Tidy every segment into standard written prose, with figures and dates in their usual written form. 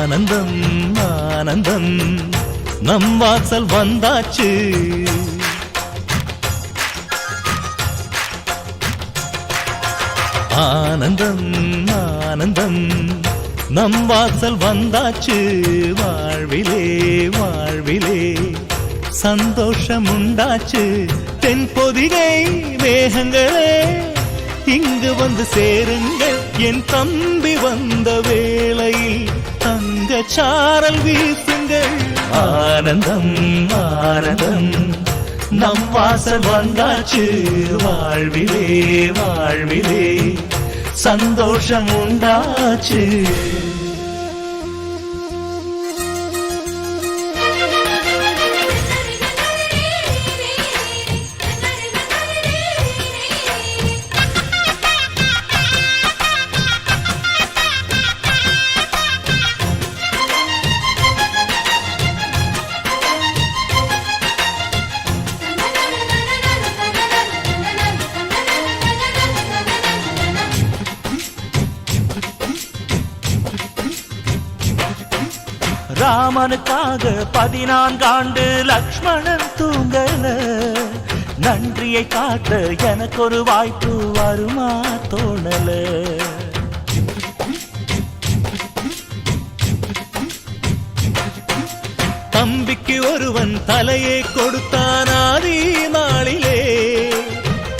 ஆனந்தம் ஆனந்தம் நம் வாசல் வந்தாச்சு. ஆனந்தம் ஆனந்தம் நம் வாசல் வந்தாச்சு. வாழ்விலே வாழ்விலே சந்தோஷம் உண்டாச்சு. தென்பொதிகை மேகங்களே இங்கு வந்து சேருங்கள். என் தம்பி வந்த வேளையில் தங்க சாரல் வீசுங்கள். ஆனந்தம் ஆனந்தம் நம் வாசல் வந்தாச்சு. வாழ்விலே வாழ்விலே சந்தோஷம் உண்டாச்சு. ராமனுக்காக 14 ஆண்டு லக்ஷ்மணன் தூங்கல. நன்றியை காட்ட எனக்கு ஒரு வாய்ப்பு வருமா தோணல. தம்பிக்கு ஒருவன் தலையை கொடுத்தான் ஆதி நாளிலே.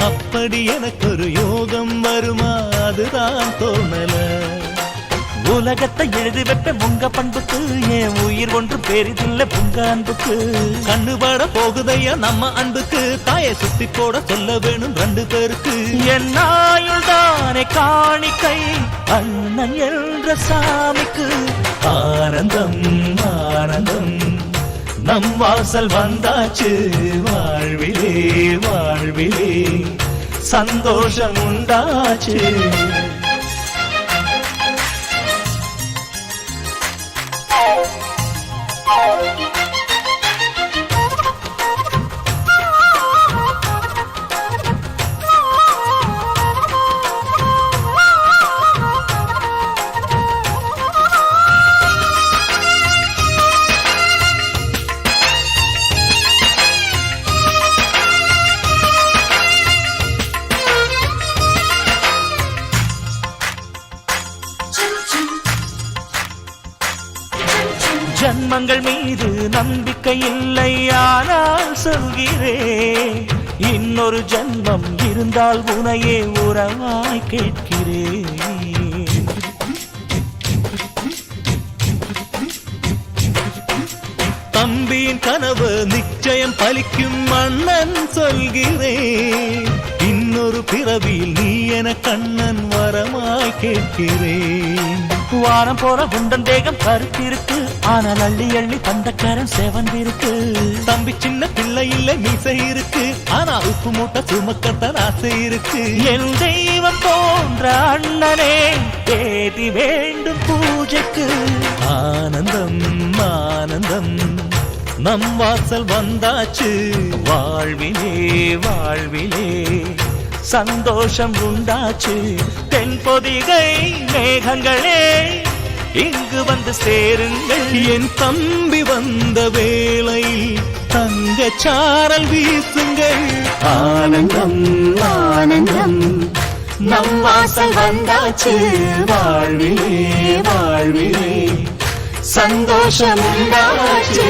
அப்படி எனக்கு ஒரு யோகம் வருமா அதுதான் தோணல. உலகத்தை எழுதி வைப்ப உங்க பண்புக்கு என் உயிர் ஒன்று பெரிதில்லை உங்க அன்புக்கு. கண்ணுபட போகுதையா நம்ம அன்புக்கு. தாயை சுத்தி போட சொல்ல வேணும் 2 பேருக்கு. என் ஆயுள் தானே காணிக்கை அண்ணன் என்ற சாமிக்கு. ஆனந்தம் ஆனந்தம் நம் வாசல் வந்தாச்சு. வாழ்விலே வாழ்விலே சந்தோஷம் உண்டாச்சு. ஜன்மங்கள் மீது நம்பிக்கை இல்லை ஆனால் சொல்கிறேன். இன்னொரு ஜன்மம் இருந்தால் உனையே உறவாய் கேட்கிறேன். தம்பியின் கனவு நிச்சயம் பலிக்கும் அண்ணன் சொல்கிறேன். இன்னொரு பிறவியில் நீ என கண்ணன் வரமாய் கேட்கிறேன். வாரம் போற குண்டன் தேகம் கருத்திருக்கு. ஆனால் அள்ளி அள்ளி தந்தக்காரன் செவந்திருக்கு. தம்பி சின்ன பிள்ளை இல்லை மீசை இருக்கு. ஆனா உப்பு மூட்டை சுமக்கத்தான் ஆசை இருக்கு. என் தெய்வம் போன்ற அண்ணனே தேதி வேண்டும் பூஜைக்கு. ஆனந்தம் ஆனந்தம் நம் வாசல் வந்தாச்சு. வாழ்விலே வாழ்விலே சந்தோஷம் உண்டாச்சு. தென்பொதிகை மேகங்களே இங்கு வந்து சேருங்கள். என் தம்பி வந்த வேளையில் தங்க சாரல் வீசுங்கள். ஆனந்தம் ஆனந்தம் நம் வாசல் வந்தாச்சு. வாழ்விலே வாழ்விலே சந்தோஷம் உண்டாச்சு.